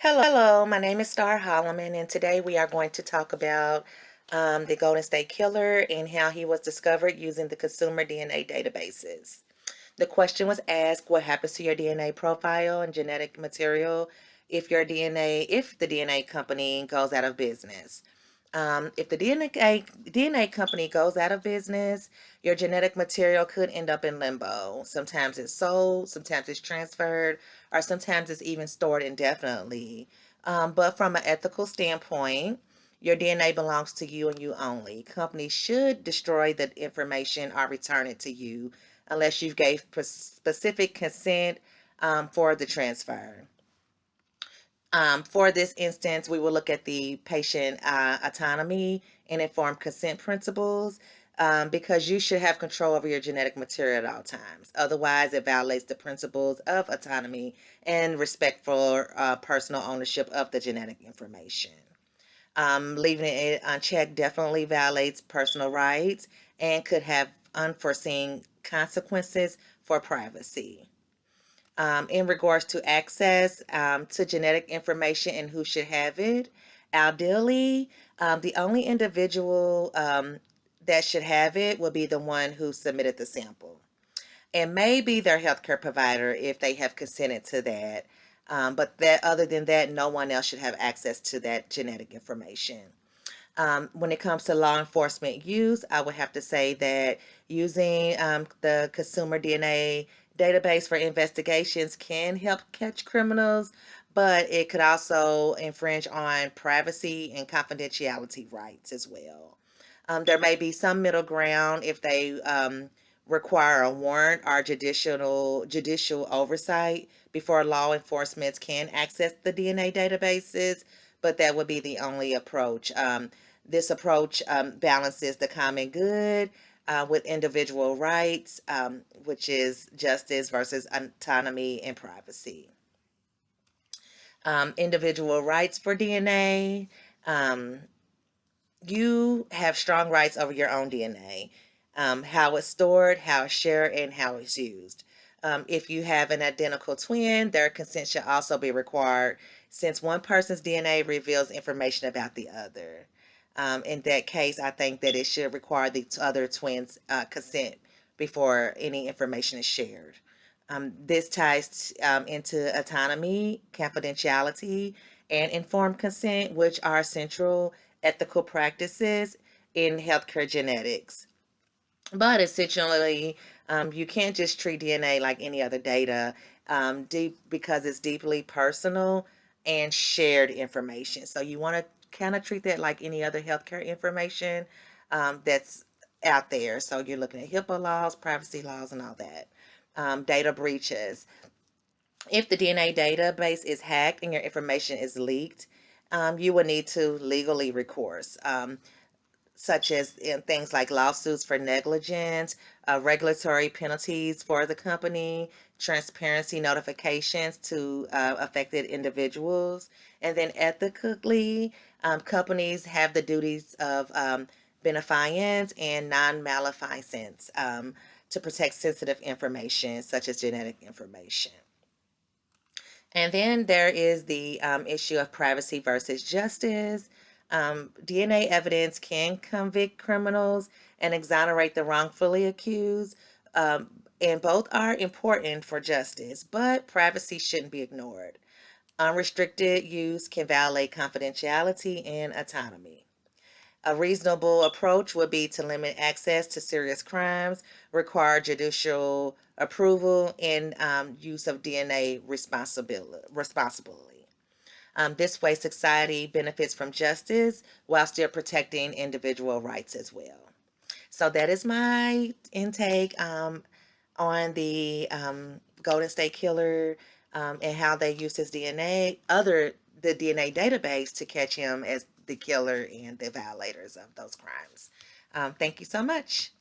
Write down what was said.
Hello, my name is Star Holloman, and today we are going to talk about the Golden State Killer and how he was discovered using the consumer DNA databases. The question was asked, what happens to your DNA profile and genetic material if the DNA company goes out of business? If the DNA company goes out of business, your genetic material could end up in limbo. Sometimes it's sold, sometimes it's transferred, or sometimes it's even stored indefinitely. But from an ethical standpoint, your DNA belongs to you and you only. Companies should destroy the information or return it to you unless you gave specific consent for the transfer. For this instance, we will look at the patient autonomy and informed consent principles because you should have control over your genetic material at all times. Otherwise, it violates the principles of autonomy and respect for personal ownership of the genetic information. Leaving it unchecked definitely violates personal rights and could have unforeseen consequences for privacy. In regards to access to genetic information and who should have it. Ideally, the only individual that should have it will be the one who submitted the sample. And maybe their healthcare provider if they have consented to that. But that other than that, no one else should have access to that genetic information. When it comes to law enforcement use, I would have to say that using the consumer DNA database for investigations can help catch criminals, but it could also infringe on privacy and confidentiality rights as well. There may be some middle ground if they require a warrant or judicial oversight before law enforcement can access the DNA databases, but that would be the only approach. This approach balances the common good with individual rights, which is justice versus autonomy and privacy. Individual rights for DNA. Um, you have strong rights over your own DNA, how it's stored, how it's shared, and how it's used. If you have an identical twin, their consent should also be required since one person's DNA reveals information about the other. In that case, I think that it should require the other twins' consent before any information is shared. This ties into autonomy, confidentiality, and informed consent, which are central ethical practices in healthcare genetics. But essentially, you can't just treat DNA like any other data because it's deeply personal and shared information. So you want to kind of treat that like any other healthcare information that's out there. So you're looking at HIPAA laws, privacy laws, and all that. Data breaches. If the DNA database is hacked and your information is leaked, you will need to legally recourse, such as in things like lawsuits for negligence, regulatory penalties for the company, transparency notifications to affected individuals, and then ethically, companies have the duties of beneficence and non-maleficence to protect sensitive information, such as genetic information. And then there is the issue of privacy versus justice. DNA evidence can convict criminals and exonerate the wrongfully accused, and both are important for justice, but privacy shouldn't be ignored. Unrestricted use can violate confidentiality and autonomy. A reasonable approach would be to limit access to serious crimes, require judicial approval, and use of DNA responsibly. This way, society benefits from justice while still protecting individual rights as well. So that is my intake on the Golden State Killer and how they use his DNA, the DNA database to catch him as the killer and the violators of those crimes. Thank you so much.